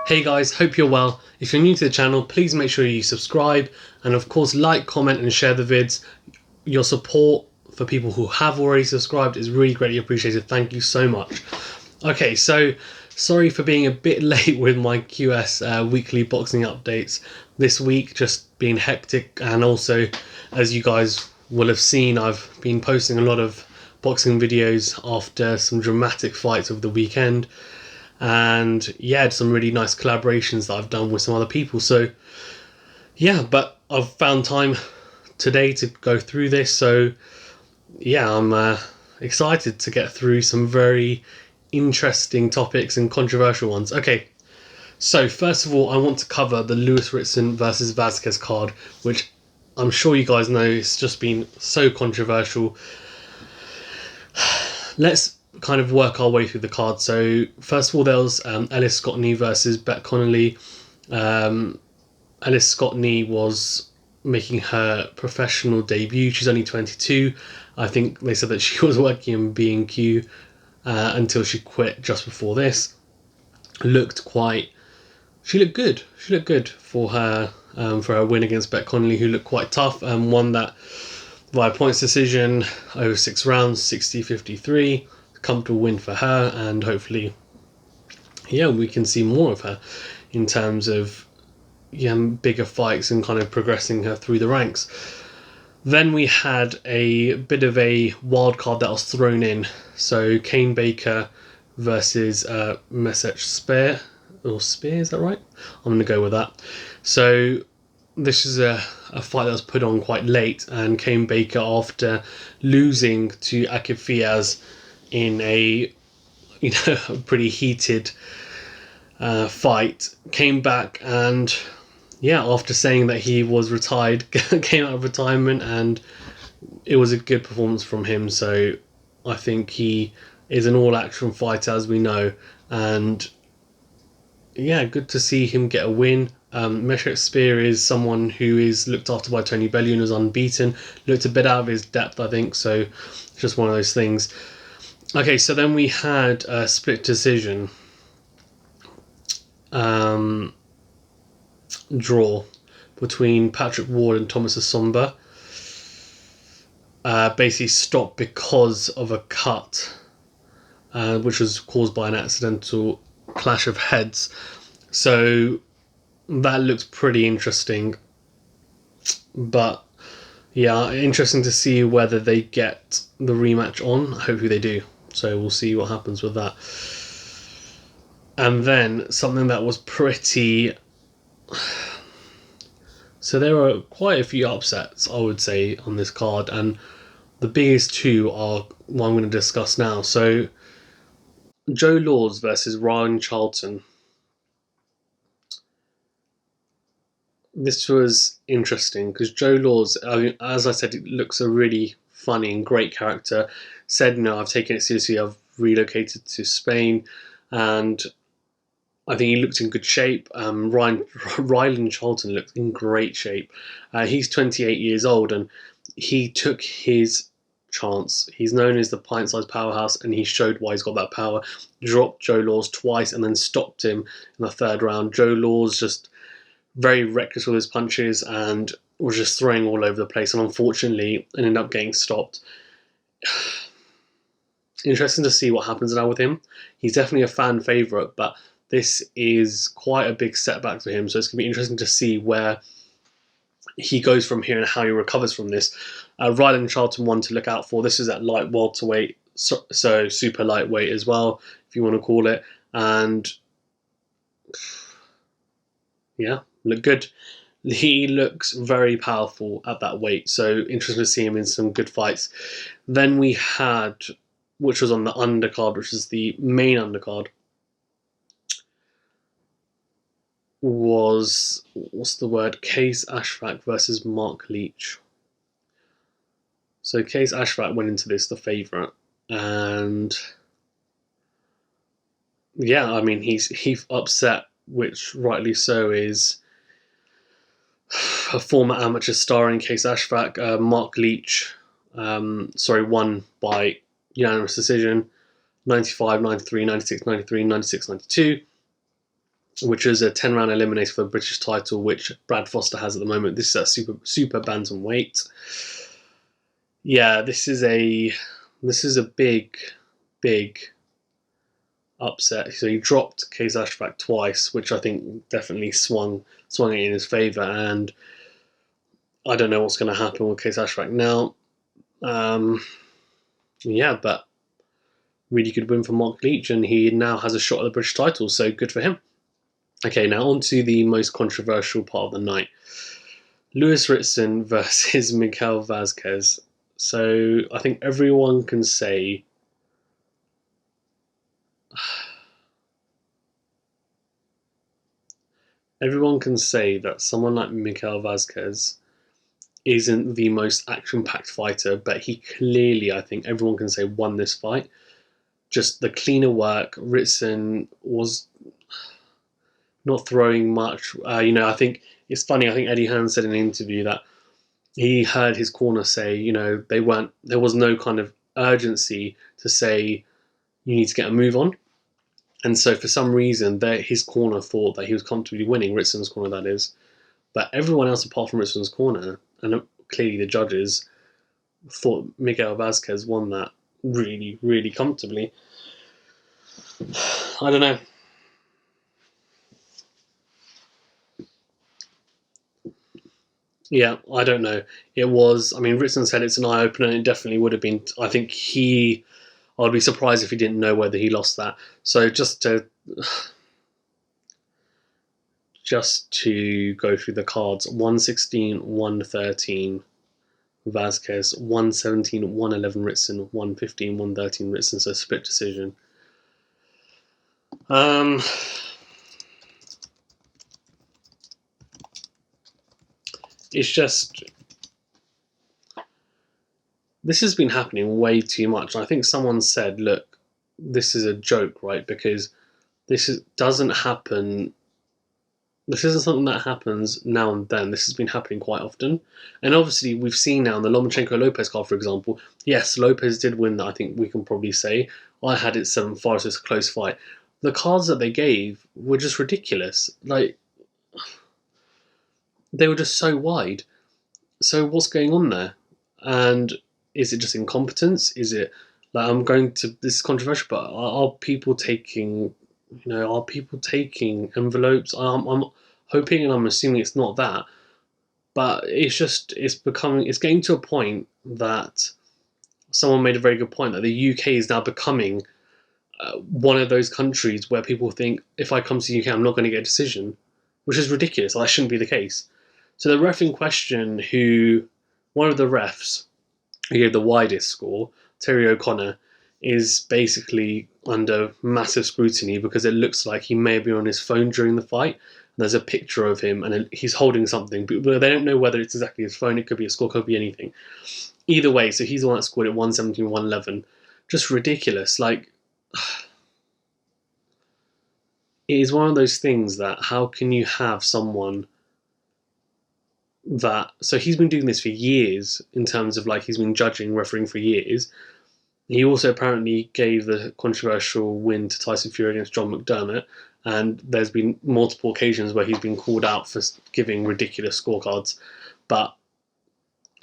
Hey guys, hope you're well. If you're new to the channel, please make sure you subscribe and of course like, comment and share the vids. Your support for people who have already subscribed is really greatly appreciated. Thank you so much. Okay, so sorry for being a bit late with my QS weekly boxing updates this week, just being hectic, and also as you guys will have seen, I've been posting a lot of boxing videos after some dramatic fights over the weekend. And yeah, some really nice collaborations that I've done with some other people. So yeah, but I've found time today to go through this. So yeah, I'm excited to get through some very interesting topics and controversial ones. Okay, so first of all, I want to cover the Lewis Ritson versus Vasquez card, which I'm sure you guys know it's just been so controversial. Let's kind of work our way through the card. So first of all, there was Ellis Scottney versus Bet Connolly. Ellis Scottney was making her professional debut. She's only 22. I think they said that she was working in B&Q until she quit just before this. She looked good. She looked good for her win against Bet Connolly, who looked quite tough and won that via points decision over 6 rounds, 60-53. Comfortable win for her, and hopefully, yeah, we can see more of her in terms of bigger fights and kind of progressing her through the ranks. Then we had a bit of a wild card that was thrown in. So Kane Baker versus Mesech Spear, is that right? I'm going to go with that. So this is a fight that was put on quite late, and Kane Baker, after losing to Akib Fiaz in a a pretty heated fight, came back and after saying that he was retired, came out of retirement, and it was a good performance from him. So I think he is an all-action fighter, as we know, and yeah, good to see him get a win. Mesech Spear is someone who is looked after by Tony Bellew and was unbeaten. Looked a bit out of his depth, I think, so it's just one of those things. Okay, so then we had a split decision draw between Patrick Ward and Thomas Asomba. Basically stopped because of a cut, which was caused by an accidental clash of heads. So that looks pretty interesting. But yeah, interesting to see whether they get the rematch on. Hopefully they do. So we'll see what happens with that. And then something that was pretty... So there were quite a few upsets, I would say, on this card, and the biggest two are what I'm going to discuss now. So Joe Laws versus Ryan Charlton. This was interesting because Joe Laws, as I said, it looks a really funny and great character. Said, no, I've taken it seriously. I've relocated to Spain, and I think he looked in good shape. Ryan Charlton looked in great shape. He's 28 years old, and he took his chance. He's known as the pint-sized powerhouse, and he showed why he's got that power. Dropped Joe Laws twice and then stopped him in the third round. Joe Laws just very reckless with his punches and was just throwing all over the place, and unfortunately ended up getting stopped. Interesting to see what happens now with him. He's definitely a fan favourite, but this is quite a big setback for him, so it's going to be interesting to see where he goes from here and how he recovers from this. Ryland Charlton, one to look out for. This is at light welterweight, so super lightweight as well, if you want to call it. And yeah, look good. He looks very powerful at that weight, so interesting to see him in some good fights. Then we had, which was on the undercard, which is the main undercard, was, Case Ashfaq versus Mark Leach. So Case Ashfaq went into this the favourite, and yeah, I mean, he upset, which rightly so is a former amateur star in Case Ashfaq. Mark Leach, won by unanimous decision, 95, 93, 96, 93, 96, 92. which is a 10-round eliminator for the British title, which Brad Foster has at the moment. This is a super bantamweight. Yeah, this is a big upset. So he dropped Case Ashback twice, which I think definitely swung it in his favour. And I don't know what's going to happen with Case Ashback now. Yeah, but really good win for Mark Leach, and he now has a shot at the British title. So good for him. Okay, now on to the most controversial part of the night. Lewis Ritson versus Miguel Vazquez. So I think everyone can say that someone like Miguel Vazquez isn't the most action-packed fighter, but he clearly, I think everyone can say, won this fight. Just the cleaner work. Ritson was not throwing much. I think it's funny. I think Eddie Hearn said in an interview that he heard his corner say, there was no kind of urgency to say you need to get a move on. And so for some reason, his corner thought that he was comfortably winning, Ritson's corner that is. But everyone else apart from Ritson's corner, and clearly the judges, thought Miguel Vazquez won that really, really comfortably. I don't know. Yeah, I don't know. It was, Ritson said it's an eye-opener, and it definitely would have been. I think I'd be surprised if he didn't know whether he lost that. So just to go through the cards, 116, 113 Vazquez, 117, 111 Ritson, 115, 113 Ritson, so split decision. It's just, this has been happening way too much. I think someone said, look, this is a joke, right? Because doesn't happen. This isn't something that happens now and then. This has been happening quite often. And obviously, we've seen now in the Lomachenko-Lopez card, for example, yes, Lopez did win that, I think we can probably say. I had it 7-5, so it's a close fight. The cards that they gave were just ridiculous. Like, they were just so wide. So what's going on there? And is it just incompetence? Is it, like, this is controversial, but are people taking envelopes? I'm hoping and I'm assuming it's not that, but it's getting to a point that someone made a very good point that the UK is now becoming one of those countries where people think, if I come to the UK, I'm not going to get a decision, which is ridiculous. That shouldn't be the case. So the ref in question, one of the refs who gave the widest score, Terry O'Connor, is basically under massive scrutiny because it looks like he may be on his phone during the fight. There's a picture of him and he's holding something, but they don't know whether it's exactly his phone. It could be a score, could be anything. Either way, so he's the one that scored at 117, 111. Just ridiculous. Like, it is one of those things that how can you have someone so he's been doing this for years in terms of, like, he's been judging, refereeing for years. He also apparently gave the controversial win to Tyson Fury against John McDermott, and there's been multiple occasions where he's been called out for giving ridiculous scorecards. But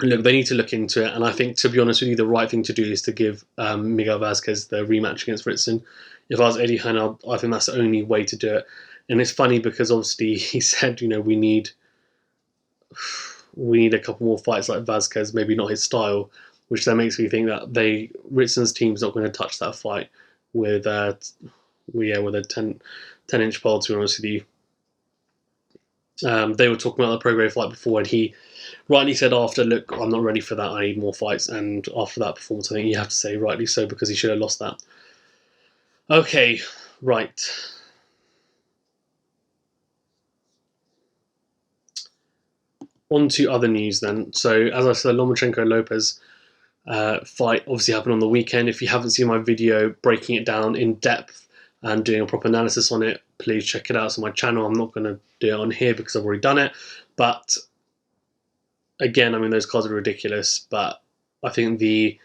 look, they need to look into it, and I think, to be honest with you, the right thing to do is to give Miguel Vazquez the rematch against Ritson. If I was Eddie Hearn, I think that's the only way to do it. And it's funny because obviously he said, we need a couple more fights like Vazquez, maybe not his style, which then makes me think that Ritson's team's not going to touch that fight with a 10-inch pole, to be honest with you. They were talking about the Prograis fight before, and he rightly said after, look, I'm not ready for that, I need more fights. And after that performance, I think you have to say rightly so, because he should have lost that. Okay, right. On to other news then. So, as I said, Lomachenko-Lopez fight obviously happened on the weekend. If you haven't seen my video breaking it down in depth and doing a proper analysis on it, please check it out. It's on my channel. I'm not going to do it on here because I've already done it. But again, those cards are ridiculous. But I think the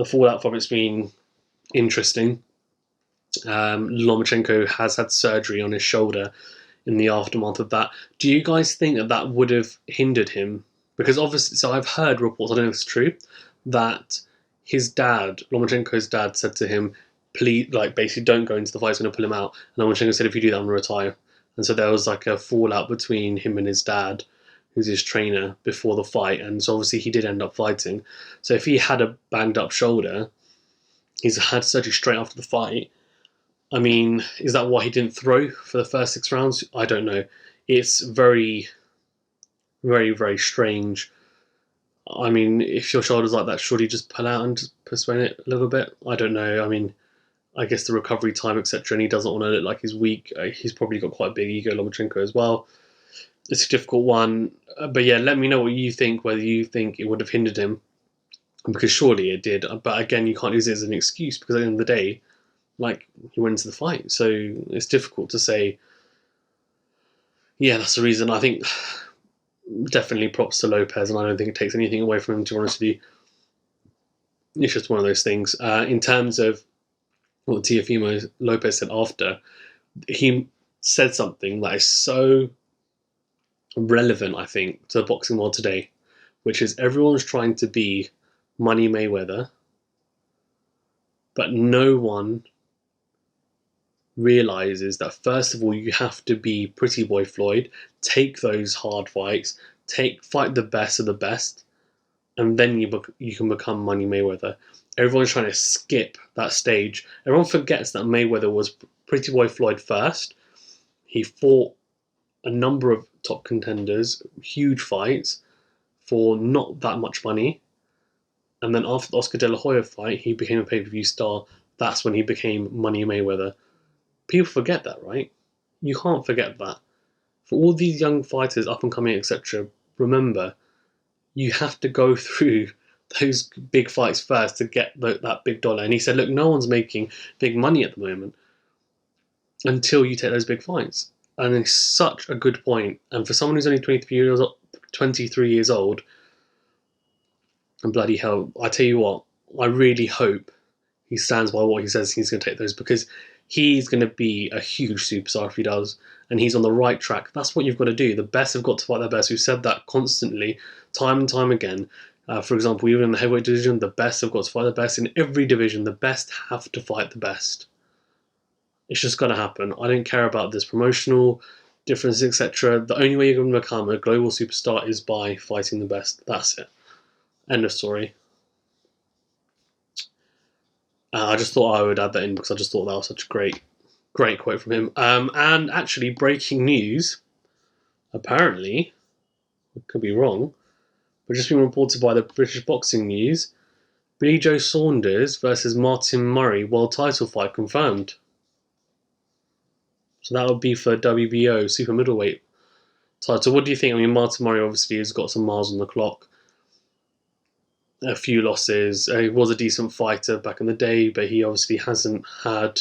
fallout from it's been interesting. Lomachenko has had surgery on his shoulder in the aftermath of that. Do you guys think that that would have hindered him? Because obviously, so I've heard reports, I don't know if it's true, that his dad, Lomachenko's dad, said to him, please, like, basically, don't go into the fight, it's going to pull him out. And Lomachenko said, if you do that, I'm going to retire. And so there was like a fallout between him and his dad, who's his trainer, before the fight. And so obviously, he did end up fighting. So if he had a banged up shoulder, he's had surgery straight after the fight. I mean, is that why he didn't throw for the first 6 rounds? I don't know. It's very, very, very strange. I mean, if your shoulder's like that, should you just pull out and just postpone it a little bit? I don't know. I mean, I guess the recovery time, etc., and he doesn't want to look like he's weak. He's probably got quite a big ego, Lomachenko, as well. It's a difficult one. But yeah, let me know what you think, whether you think it would have hindered him. Because surely it did. But again, you can't use it as an excuse, because at the end of the day, like, he went into the fight. So it's difficult to say, yeah, that's the reason. I think definitely props to Lopez, and I don't think it takes anything away from him, to be honest with you. It's just one of those things. In terms of what Teofimo Lopez said after, he said something that is so relevant, I think, to the boxing world today, which is everyone's trying to be Money Mayweather, but no one realizes that first of all you have to be Pretty Boy Floyd, take those hard fights, fight the best of the best, and then you can become Money Mayweather. Everyone's trying to skip that stage. Everyone forgets that Mayweather was Pretty Boy Floyd first. He fought a number of top contenders, huge fights, for not that much money. And then after the Oscar De La Hoya fight, he became a pay-per-view star. That's when he became Money Mayweather. People forget that, right? You can't forget that. For all these young fighters, up and coming, etc., remember, you have to go through those big fights first to get that big dollar. And he said, look, no one's making big money at the moment until you take those big fights. And it's such a good point. And for someone who's only 23 years old, and bloody hell, I tell you what, I really hope he stands by what he says he's going to take those, because he's going to be a huge superstar if he does, and he's on the right track. That's what you've got to do. The best have got to fight their best. We've said that constantly, time and time again. For example, even in the heavyweight division, the best have got to fight the best. In every division, the best have to fight the best. It's just going to happen. I don't care about this promotional differences, etc. The only way you're going to become a global superstar is by fighting the best. That's it. End of story. I just thought I would add that in because I just thought that was such a great quote from him. And actually, breaking news, apparently, I could be wrong, but just been reported by the British Boxing News, Billy Joe Saunders versus Martin Murray world title fight confirmed. So that would be for WBO super middleweight title. What do you think? I mean, Martin Murray obviously has got some miles on the clock. A few losses. He was a decent fighter back in the day, but he obviously hasn't had...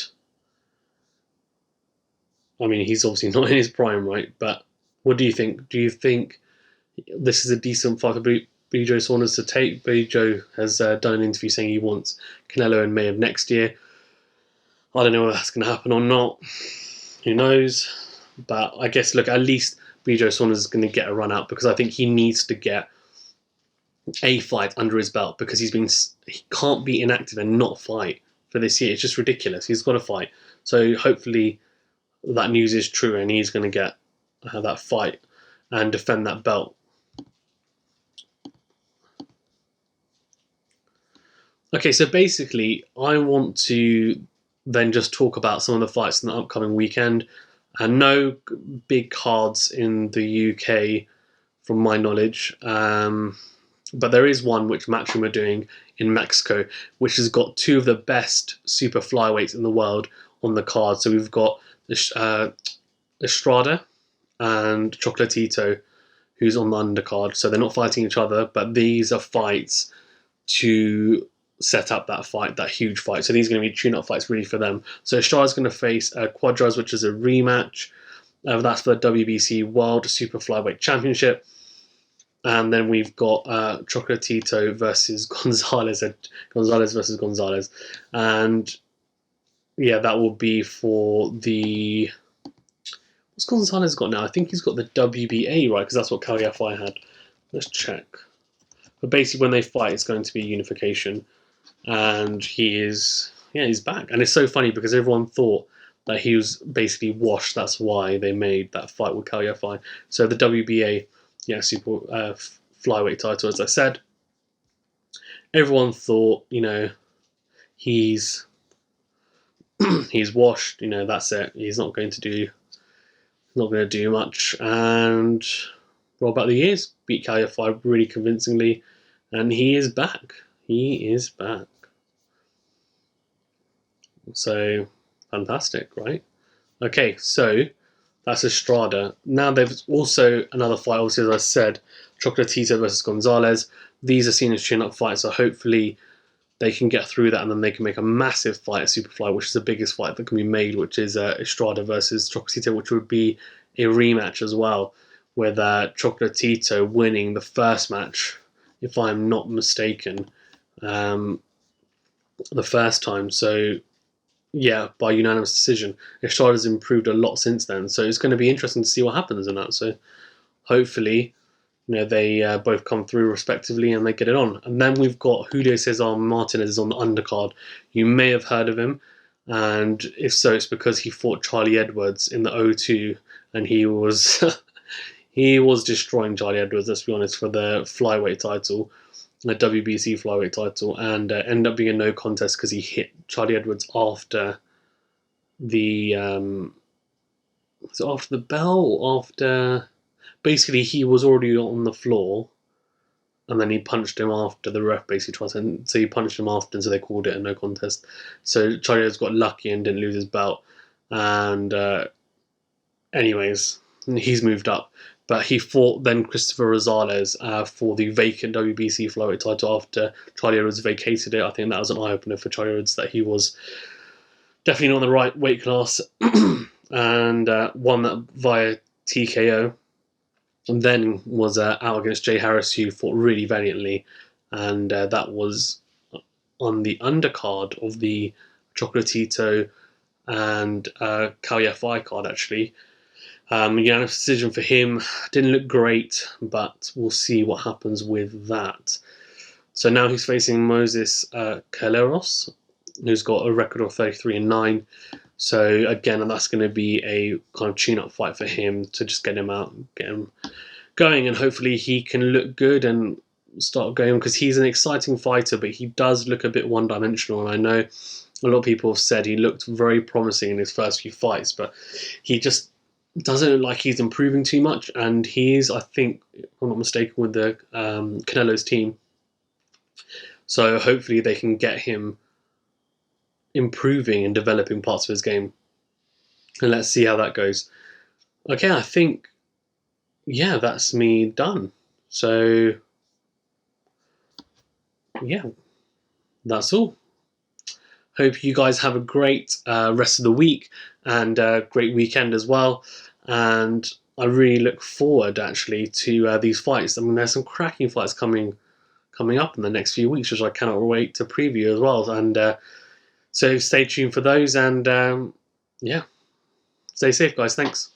I mean, he's obviously not in his prime, right? But what do you think? Do you think this is a decent fight for Billy Joe Saunders to take? Billy Joe has done an interview saying he wants Canelo in May of next year. I don't know whether that's going to happen or not. Who knows? But I guess, look, at least Billy Joe Saunders is going to get a run out, because I think he needs to get a fight under his belt, because he can't be inactive and not fight for this year. It's just ridiculous. He's got to fight. So hopefully that news is true and he's going to get that fight and defend that belt. Okay, so basically, I want to then just talk about some of the fights in the upcoming weekend. And no big cards in the UK, from my knowledge. But there is one which Matchroom are doing in Mexico, which has got two of the best super flyweights in the world on the card. So we've got Estrada and Chocolatito, who's on the undercard. So they're not fighting each other, but these are fights to set up that fight, that huge fight. So these are going to be tune-up fights really for them. So Estrada's going to face Quadras, which is a rematch. That's for the WBC World Super Flyweight Championship. And then we've got Chocolatito versus Gonzalez versus Gonzalez. And yeah, that will be for the. What's Gonzalez got now? I think he's got the WBA, right? Because that's what Kaliafi had. Let's check. But basically, when they fight, it's going to be unification, and he's back. And it's so funny because everyone thought that he was basically washed. That's why they made that fight with Kaliafi. So the WBA, yeah, super flyweight title, as I said, everyone thought, he's he's washed. That's it. He's not going to do much. And what about the years? Beat Kaliafi really convincingly, and he is back. He is back. So fantastic, right? Okay, so that's Estrada. Now there's also another fight, obviously, as I said, Chocolatito versus Gonzalez. These are seen as chin-up fights, so hopefully they can get through that, and then they can make a massive fight at Superfly, which is the biggest fight that can be made, which is Estrada versus Chocolatito, which would be a rematch as well, with Chocolatito winning the first match, if I'm not mistaken, the first time. So yeah, by unanimous decision. Estrada's improved a lot since then, so it's going to be interesting to see what happens in that. So hopefully, they both come through respectively and they get it on. And then we've got Julio Cesar Martinez on the undercard. You may have heard of him, and if so, it's because he fought Charlie Edwards in the O2, and he was he was destroying Charlie Edwards. Let's be honest, for the flyweight title, the WBC flyweight title, and ended up being a no contest because he hit Charlie Edwards after the after the bell, after basically he was already on the floor, and then he punched him after the ref basically tried to. So he punched him after, and so they called it a no contest. So Charlie Edwards got lucky and didn't lose his belt. And anyways, he's moved up. But he fought then Christopher Rosales for the vacant WBC flyweight title after Charlie Edwards vacated it. I think that was an eye opener for Charlie Edwards that he was definitely not in the right weight class, and won that via TKO. And then was out against Jay Harris, who fought really valiantly, and that was on the undercard of the Chocolatito and Kaliafi card, actually. Unanimous decision for him. Didn't look great, but we'll see what happens with that. So now he's facing Moses Caleros, who's got a record of 33-9. So again, that's going to be a kind of tune-up fight for him to just get him out, get him going, and hopefully he can look good and start going, because he's an exciting fighter, but he does look a bit one-dimensional. And I know a lot of people have said he looked very promising in his first few fights, but he just doesn't look like he's improving too much. And he's, I think, if I'm not mistaken, with the Canelo's team. So hopefully they can get him improving and developing parts of his game. And let's see how that goes. Okay, I think, yeah, that's me done. So, yeah, that's all. Hope you guys have a great rest of the week and a great weekend as well. And I really look forward, actually, to these fights. I mean, there's some cracking fights coming up in the next few weeks, which I cannot wait to preview as well. And so stay tuned for those. And yeah, stay safe, guys. Thanks.